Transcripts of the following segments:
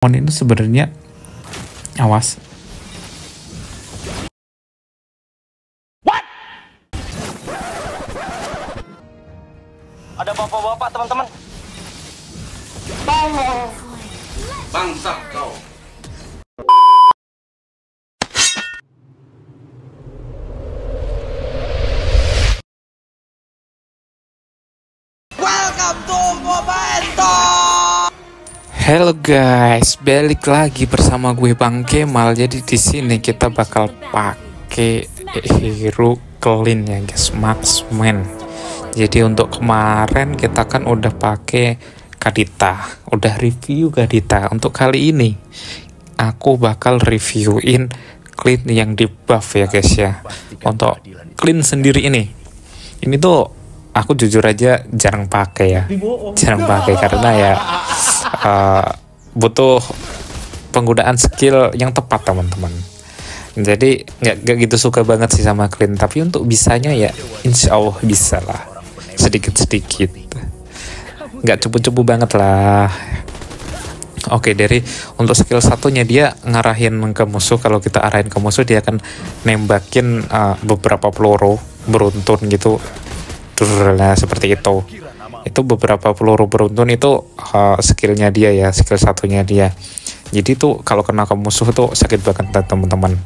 Pokemon itu sebenarnya awas. What? Ada bapak-bapak teman-teman. Bangsat kau. Welcome to Momento. Halo guys, balik lagi bersama gue Bang Kemal. Jadi di sini kita bakal pakai hero clean ya guys, marksman. Jadi untuk kemarin kita kan udah pakai Kadita, udah review Kadita. Untuk kali ini aku bakal reviewin clean yang di buff ya guys ya. Untuk clean sendiri ini tuh aku jujur aja jarang pakai ya, karena ya butuh penggunaan skill yang tepat teman-teman. Jadi nggak gitu suka banget sih sama clean, tapi untuk bisanya ya insya Allah bisa lah, sedikit-sedikit, nggak cupu-cupu banget lah. Oke, dari untuk skill satunya dia ngarahin ke musuh. Kalau kita arahin ke musuh dia akan nembakin beberapa peluru beruntun gitu. Nah seperti itu beberapa peluru beruntun itu skillnya dia ya, skill satunya dia. Jadi tuh kalau kena ke musuh tuh sakit banget teman-teman.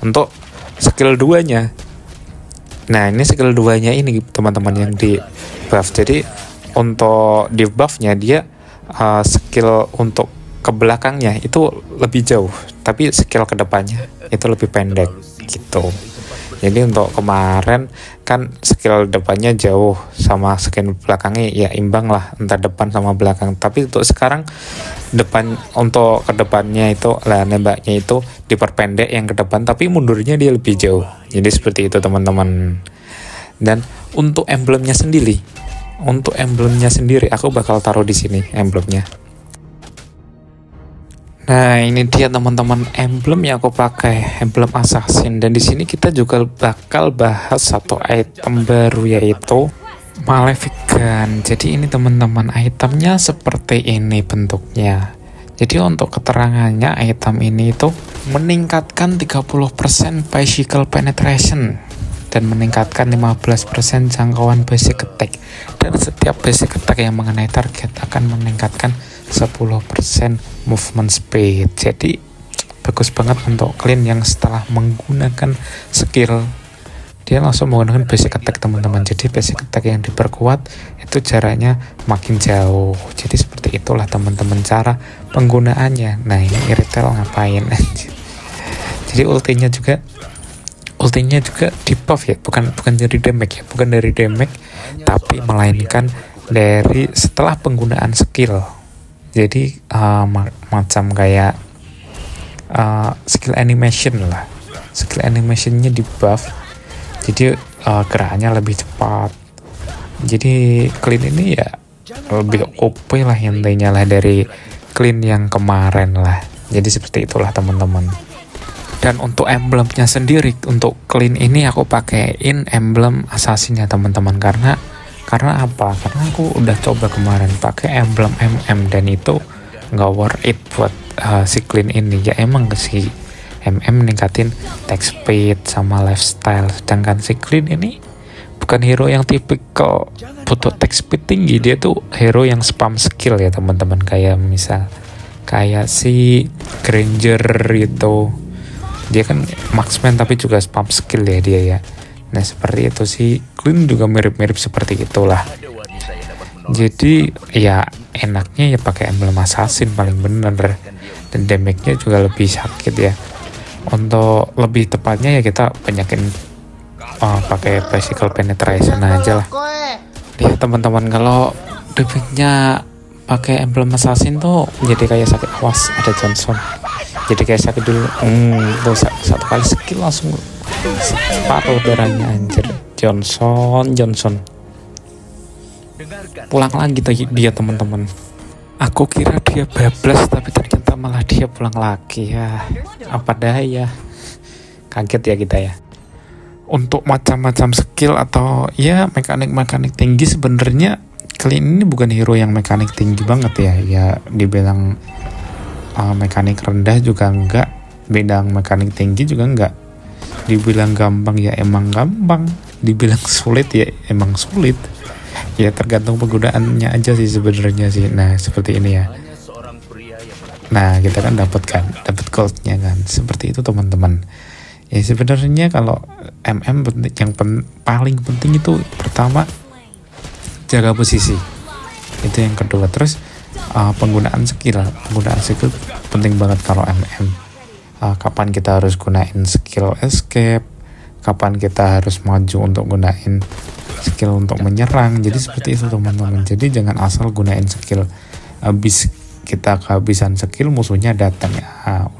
Untuk skill 2-nya, nah ini skill 2-nya ini teman-teman yang di buff. Jadi untuk di buff-nya dia skill untuk ke belakangnya itu lebih jauh, tapi skill ke depannya itu lebih pendek gitu. Jadi untuk kemarin kan skill depannya jauh sama skill belakangnya ya imbang lah, entah depan sama belakang. Tapi untuk sekarang depan, untuk ke depannya itu lah nembaknya itu diperpendek yang ke depan, tapi mundurnya dia lebih jauh. Jadi seperti itu teman-teman. Dan untuk emblemnya sendiri, aku bakal taruh di sini emblemnya. Nah ini dia teman-teman emblem yang aku pakai, emblem assassin. Dan di sini kita juga bakal bahas satu item baru yaitu Malefican. Jadi ini teman-teman itemnya seperti ini bentuknya. Jadi untuk keterangannya item ini itu meningkatkan 30% physical penetration dan meningkatkan 15% jangkauan basic attack. Dan setiap basic attack yang mengenai target akan meningkatkan 10% movement speed. Jadi bagus banget untuk clean yang setelah menggunakan skill dia langsung menggunakan basic attack teman-teman. Jadi basic attack yang diperkuat itu jaraknya makin jauh. Jadi seperti itulah teman-teman cara penggunaannya. Nah ini Iritel ngapain jadi ultinya juga di buff ya, bukan dari damage ya, bukan dari damage, tapi melainkan dari setelah penggunaan skill. Jadi macam kayak skill animation lah, skill animationnya di buff, jadi gerakannya lebih cepat. Jadi clean ini ya lebih OP lah intinya lah dari clean yang kemarin lah. Jadi seperti itulah teman-teman. Dan untuk emblemnya sendiri, untuk clean ini aku pakaiin emblem assassin ya teman-teman. Karena apa? Karena aku udah coba kemarin pakai emblem MM dan itu nggak worth it buat si clean ini. Ya emang si MM meningkatin attack speed sama lifestyle, sedangkan si clean ini bukan hero yang tipikal butuh attack speed tinggi. Dia tuh hero yang spam skill ya teman-teman, kayak si Granger itu. Dia kan marksman tapi juga spam skill ya dia ya. Nah seperti itu sih, clean juga mirip-mirip seperti itulah. Jadi ya enaknya ya pakai emblem assassin paling bener, dan damage-nya juga lebih sakit ya. Untuk lebih tepatnya ya kita banyakin pakai physical penetration aja lah. Lihat teman-teman, kalau damage-nya pakai emblem assassin tuh jadi kayak sakit. Awas ada Johnson. Jadi kayak sakit dulu. Tuh satu kali skill langsung separuh darahnya anjir. Johnson pulang lagi dia teman-teman. Aku kira dia bablas tapi ternyata malah dia pulang lagi ya. Apa daya, kaget ya kita ya. Untuk macam-macam skill atau ya mekanik tinggi, sebenarnya clean ini bukan hero yang mekanik tinggi banget ya. Ya dibilang mekanik rendah juga enggak, bidang mekanik tinggi juga enggak. Dibilang gampang ya emang gampang, dibilang sulit ya emang sulit. Ya tergantung penggunaannya aja sih sebenarnya sih. Nah seperti ini ya. Nah kita kan dapat goldnya kan, seperti itu teman-teman. Ya sebenarnya kalau MM yang paling penting itu pertama jaga posisi, itu yang kedua. Terus penggunaan skill penting banget kalau MM. Kapan kita harus gunain skill escape, kapan kita harus maju untuk gunain skill untuk menyerang. Jadi seperti itu teman-teman. Jadi jangan asal gunain skill, habis kita kehabisan skill musuhnya datang,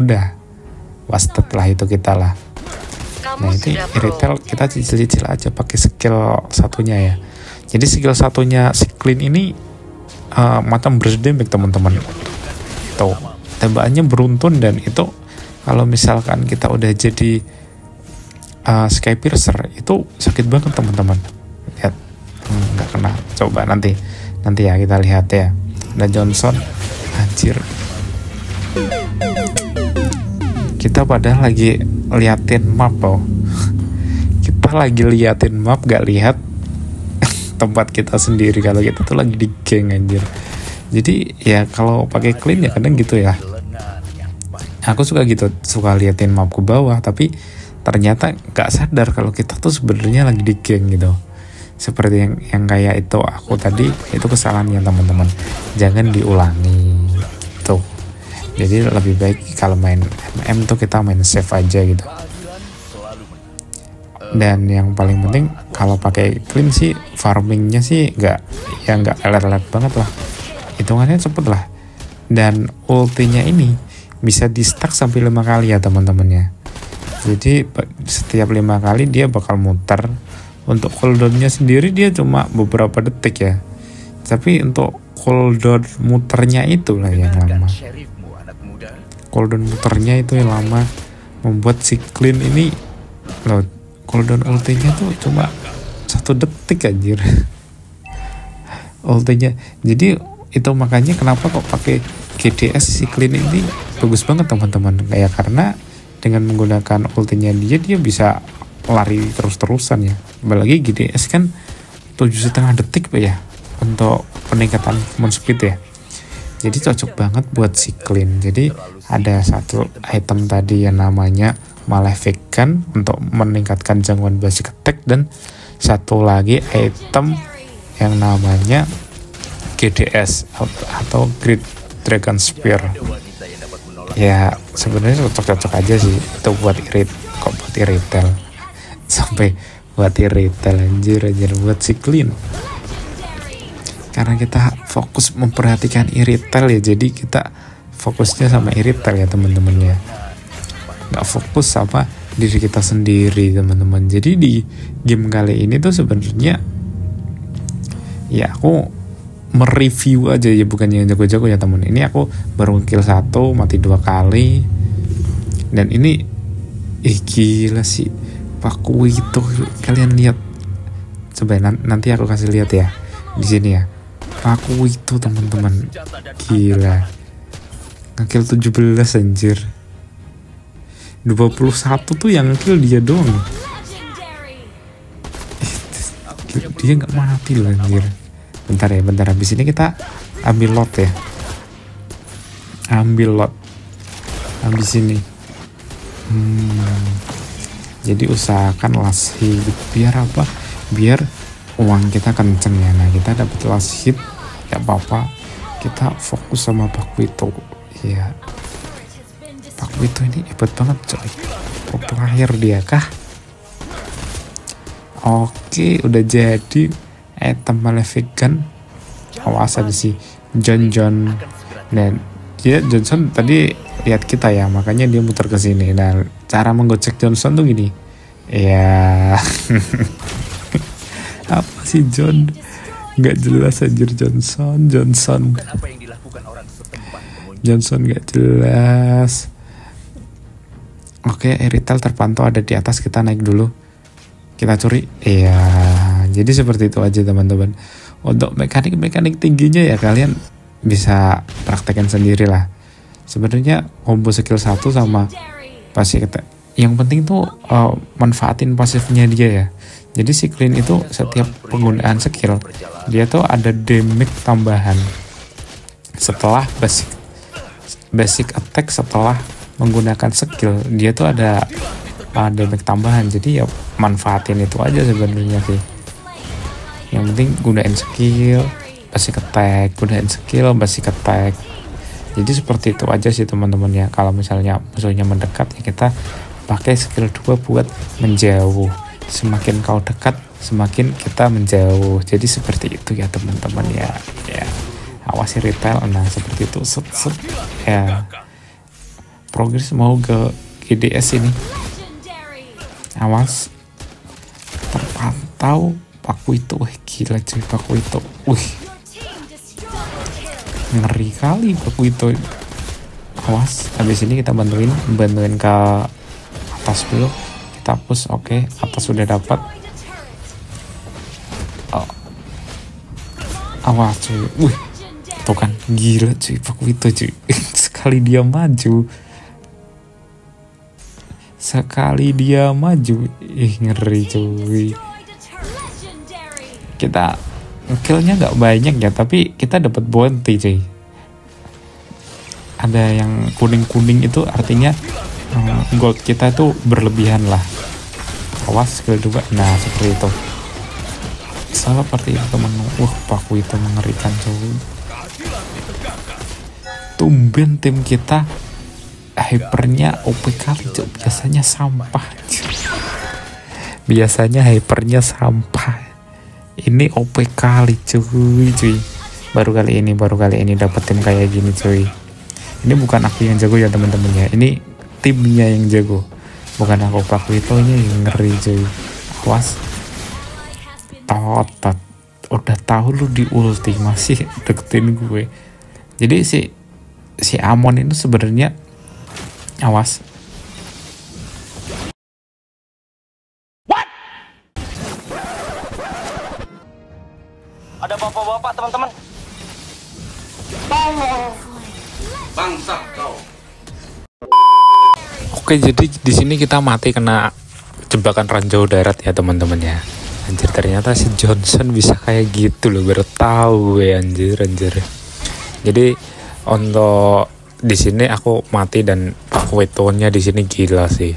udah wasted lah itu kita lah. Nah itu retail kita cicil-cicil aja pakai skill satunya ya. Jadi skill satunya si clean ini macam burst damage teman-teman. Tuh tembakannya beruntun, dan itu kalau misalkan kita udah jadi Sky Piercer itu sakit banget teman-teman. Lihat, nggak kena. Coba nanti ya kita lihat ya. Ada Johnson, anjir. Kita padahal lagi liatin map loh. Kita lagi liatin map, gak lihat tempat kita sendiri kalau kita tuh lagi di geng anjir. Jadi ya kalau pakai clean ya kadang gitu ya. Aku suka gitu, suka liatin map ke bawah, tapi ternyata gak sadar kalau kita tuh sebenarnya lagi di geng gitu. Seperti yang kayak itu aku tadi, itu kesalahan ya teman-teman. Jangan diulangi tuh. Jadi lebih baik kalau main MM tuh kita main save aja gitu. Dan yang paling penting kalau pakai clean sih farmingnya sih nggak lelet banget lah. Hitungannya cepet lah. Dan ultinya ini bisa di stack sampai 5 kali ya teman-teman ya. Jadi setiap 5 kali dia bakal muter. Untuk cooldownnya sendiri dia cuma beberapa detik ya. Tapi untuk cooldown muternya itulah yang lama. Cooldown muternya itu yang lama membuat si clean ini loh, cooldown ultinya tuh cuma 1 detik anjir. Ultinya. Jadi itu makanya kenapa kok pakai GDS si clean ini bagus banget teman-teman. Kayak karena dengan menggunakan ultinya dia bisa lari terus-terusan ya. Apalagi GDS kan 7,5 detik Pak ya untuk peningkatan movement speed ya. Jadi cocok banget buat si clean. Jadi ada satu item tadi yang namanya Malefic Gun untuk meningkatkan jangkauan basic attack, dan satu lagi item yang namanya GDS atau Great Dragon Spear. Ya sebenarnya cocok-cocok aja sih itu buat retail. Sampai buat retail anjir buat si clean. Karena kita fokus memperhatikan retail ya, jadi kita fokusnya sama retail ya teman-teman ya. Nggak fokus sama diri kita sendiri teman-teman. Jadi di game kali ini tuh sebenarnya ya aku mereview aja ya, bukannya jago-jago ya teman. Ini aku baru kill 1 mati 2 kali. Dan ini gila sih Paku itu, kalian lihat. Coba nanti aku kasih lihat ya di sini ya. Paku itu teman-teman gila. Nge-kill 17 anjir. 21 tuh yang kill dia doang. Dia nggak mati loh anjir. Bentar habis ini kita ambil lot ya. Habis ini. Jadi usahakan last hit biar apa? Biar uang kita kenceng ya. Nah kita dapat last hit gak apa-apa. Kita fokus sama Paku itu. Ya. Paku itu ini hebat banget coy. Terakhir dia kah? Oke, udah jadi item Malefic Gun. Awas ada si John. Dan dia Johnson tadi lihat kita ya, makanya dia muter ke sini. Nah, cara menggocek Johnson tuh gini. Ya. Apa sih John? Nggak jelas anjir Johnson. Johnson nggak jelas. Oke, retail terpantau ada di atas, kita naik dulu. Kita curi. Iya, jadi seperti itu aja teman-teman. Untuk mekanik tingginya ya kalian bisa praktekkan sendiri lah. Sebenarnya combo skill 1 sama pasif attack. Yang penting tuh manfaatin pasifnya dia ya. Jadi si Clean itu setiap penggunaan skill dia tuh ada damage tambahan setelah basic attack. Setelah menggunakan skill dia tuh ada damage tambahan. Jadi ya manfaatin itu aja sebenarnya sih. Yang penting gunain skill basic attack, gunain skill basic attack. Jadi seperti itu aja sih teman-teman ya. Kalau misalnya musuhnya mendekat ya kita pakai skill 2 buat menjauh. Semakin kau dekat semakin kita menjauh. Jadi seperti itu ya teman-teman ya. Awasi retail. Nah seperti itu set ya. Progres mau ke GDS ini. Awas terpantau Paku itu. Gila cuy Paku itu. Ngeri kali Paku itu. Awas habis ini kita bantuin ke atas dulu. Kita push. Oke, atas sudah dapat. Awas cuy. Tuh kan gila cuy Paku itu cuy. Sekali dia maju ngeri cuy. Kita killnya nggak banyak ya, tapi kita dapat bounty cuy. Ada yang kuning itu artinya gold kita itu berlebihan lah. Awas skill 2. Nah seperti itu. Seperti itu teman. Paku itu mengerikan cuy. Tumben tim kita hypernya OP kali cuy. Biasanya sampah. Biasanya hypernya sampah. Ini OP kali cuy. Baru kali ini dapet tim kayak gini cuy. Ini bukan aku yang jago ya teman-teman ya. Ini timnya yang jago. Bukan aku. Paku itu yang ngeri cuy. Awas. Tot. Udah tahu lu di ulti masih deketin gue. Jadi si Amon itu sebenarnya awas. What? Ada bapak-bapak teman-teman. Bangsat kau. Oke, jadi di sini kita mati kena jebakan ranjau darat ya teman-teman ya. Anjir ternyata si Johnson bisa kayak gitu loh, baru tahu gue anjir. Jadi untuk di sini aku mati dan Paku Itonya di sini gila sih.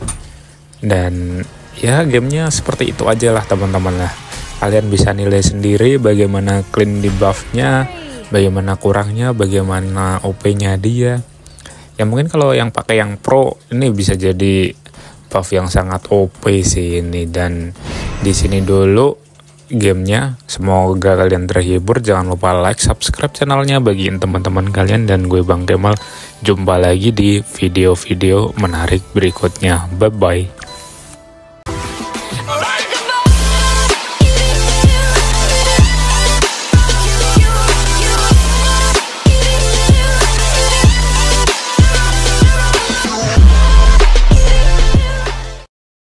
Dan ya gamenya seperti itu aja lah teman-teman lah. Kalian bisa nilai sendiri bagaimana clean di buffnya, bagaimana kurangnya, bagaimana OP-nya dia. Ya mungkin kalau yang pakai yang pro ini bisa jadi buff yang sangat OP sih ini. Dan di sini dulu gamenya. Semoga kalian terhibur. Jangan lupa like, subscribe channelnya, bagiin teman-teman kalian. Dan gue Bang Kemal, jumpa lagi di video-video menarik berikutnya. Bye bye.